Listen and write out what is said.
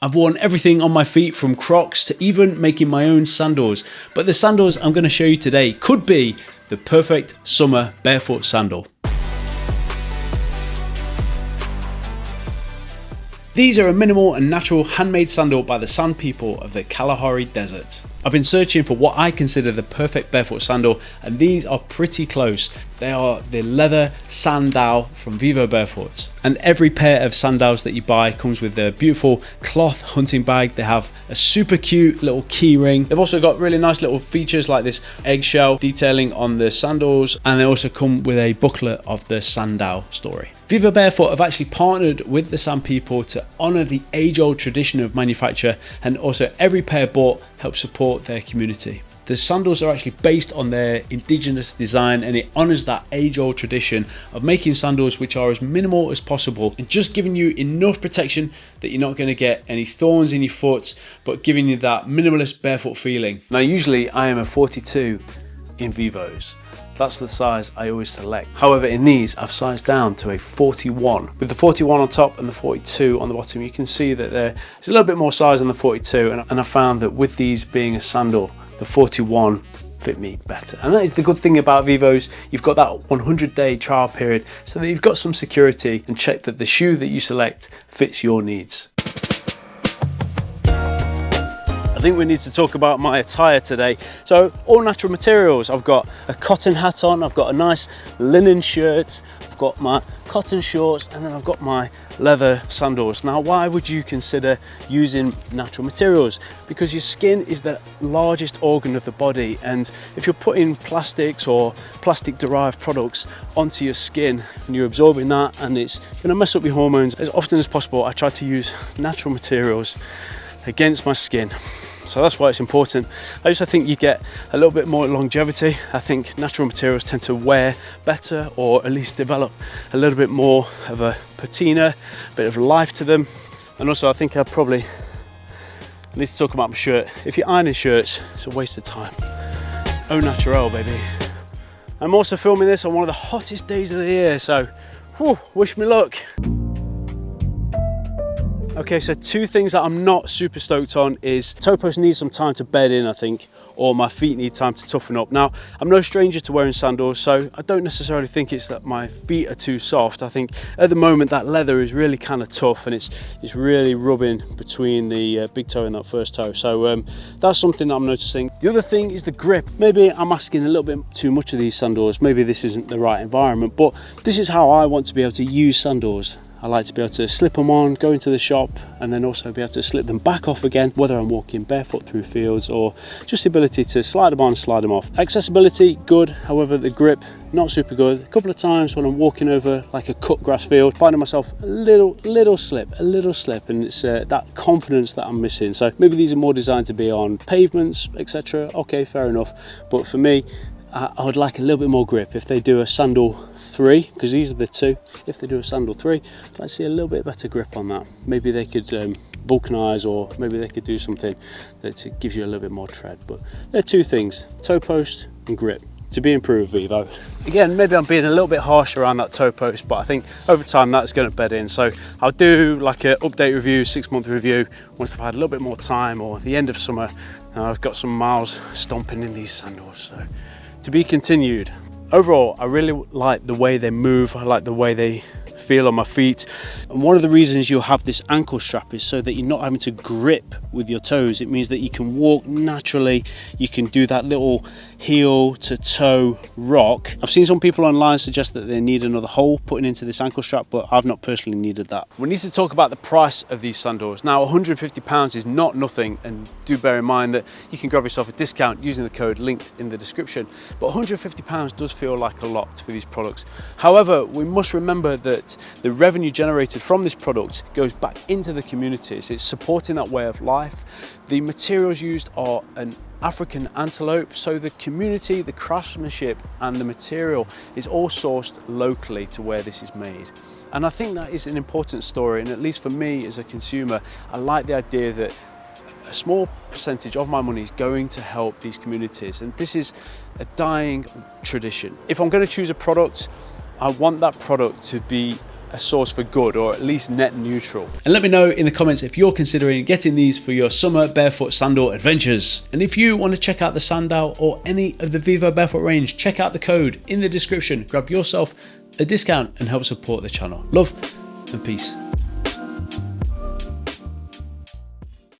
I've worn everything on my feet from Crocs to even making my own sandals, but the sandals I'm going to show you today could be the perfect summer barefoot sandal. These are a minimal and natural handmade sandal by the San people of the Kalahari Desert. I've been searching for what I consider the perfect barefoot sandal, and these are pretty close. They are the leather Sandal from Vivobarefoot. And every pair of sandals that you buy comes with a beautiful cloth hunting bag. They have a super cute little key ring. They've also got really nice little features like this eggshell detailing on the sandals, and they also come with a booklet of the Sandal story. Vivobarefoot have actually partnered with the San people to honour the age-old tradition of manufacture, and also every pair bought helps support their community. The sandals are actually based on their indigenous design, and it honours that age-old tradition of making sandals which are as minimal as possible and just giving you enough protection that you're not going to get any thorns in your foot, but giving you that minimalist barefoot feeling. Now usually I am a 42 in Vivos. That's the size I always select. However, in these, I've sized down to a 41. With the 41 on top and the 42 on the bottom, you can see that there's a little bit more size on the 42, and I found that with these being a sandal, the 41 fit me better. And that is the good thing about Vivos. You've got that 100-day trial period so that you've got some security and check that the shoe that you select fits your needs. I think we need to talk about my attire today. So all natural materials. I've got a cotton hat on, I've got a nice linen shirt, I've got my cotton shorts, and then I've got my leather sandals. Now, why would you consider using natural materials? Because your skin is the largest organ of the body, and if you're putting plastics or plastic derived products onto your skin and you're absorbing that, and it's going to mess up your hormones, as often as possible I try to use natural materials against my skin. So that's why it's important. I also think you get a little bit more longevity. I think natural materials tend to wear better, or at least develop a little bit more of a patina, a bit of life to them. And also I think I need to talk about my shirt. If you're ironing shirts, it's a waste of time. Au naturel, baby. I'm also filming this on one of the hottest days of the year, so wish me luck. Okay, so two things that I'm not super stoked on is toe post needs some time to bed in, I think, or my feet need time to toughen up. Now, I'm no stranger to wearing sandals, so I don't necessarily think it's that my feet are too soft. I think at the moment that leather is really kind of tough, and it's really rubbing between the big toe and that first toe. So that's something that I'm noticing. The other thing is the grip. Maybe I'm asking a little bit too much of these sandals. Maybe this isn't the right environment, but this is how I want to be able to use sandals. I like to be able to slip them on, go into the shop, and then also be able to slip them back off again, whether I'm walking barefoot through fields or just the ability to slide them on, slide them off. Accessibility, good. However, the grip, not super good. A couple of times when I'm walking over like a cut grass field, finding myself a little slip, and it's that confidence that I'm missing. So maybe these are more designed to be on pavements, etc. Okay, fair enough. But for me, I would like a little bit more grip. If they do a sandal 3, because these are the two, if they do a sandal 3, I'd like to see a little bit better grip on that. Maybe they could vulcanize, or maybe they could do something that gives you a little bit more tread. But there are two things: toe post and grip, to be improved, Vivo. Again, maybe I'm being a little bit harsh around that toe post, but I think over time that's going to bed in. So I'll do like an update review, 6-month review, once I've had a little bit more time, or the end of summer, and I've got some miles stomping in these sandals. So to be continued. Overall, I really like the way they move. I like the way they feel on my feet, and one of the reasons you'll have this ankle strap is so that you're not having to grip with your toes. It means that you can walk naturally, you can do that little heel to toe rock. I've seen some people online suggest that they need another hole putting into this ankle strap, but I've not personally needed that. We need to talk about the price of these sandals. Now, £150 is not nothing, and do bear in mind that you can grab yourself a discount using the code linked in the description, but £150 does feel like a lot for these products. However, we must remember that the revenue generated from this product goes back into the communities. It's supporting that way of life. The materials used are an African antelope, so the community, the craftsmanship and the material is all sourced locally to where this is made. And I think that is an important story, and at least for me as a consumer, I like the idea that a small percentage of my money is going to help these communities, and this is a dying tradition. If I'm going to choose a product, I want that product to be a source for good, or at least net neutral. And let me know in the comments if you're considering getting these for your summer barefoot sandal adventures. And if you want to check out the Sandal or any of the Vivobarefoot range, check out the code in the description. Grab yourself a discount and help support the channel. Love and peace.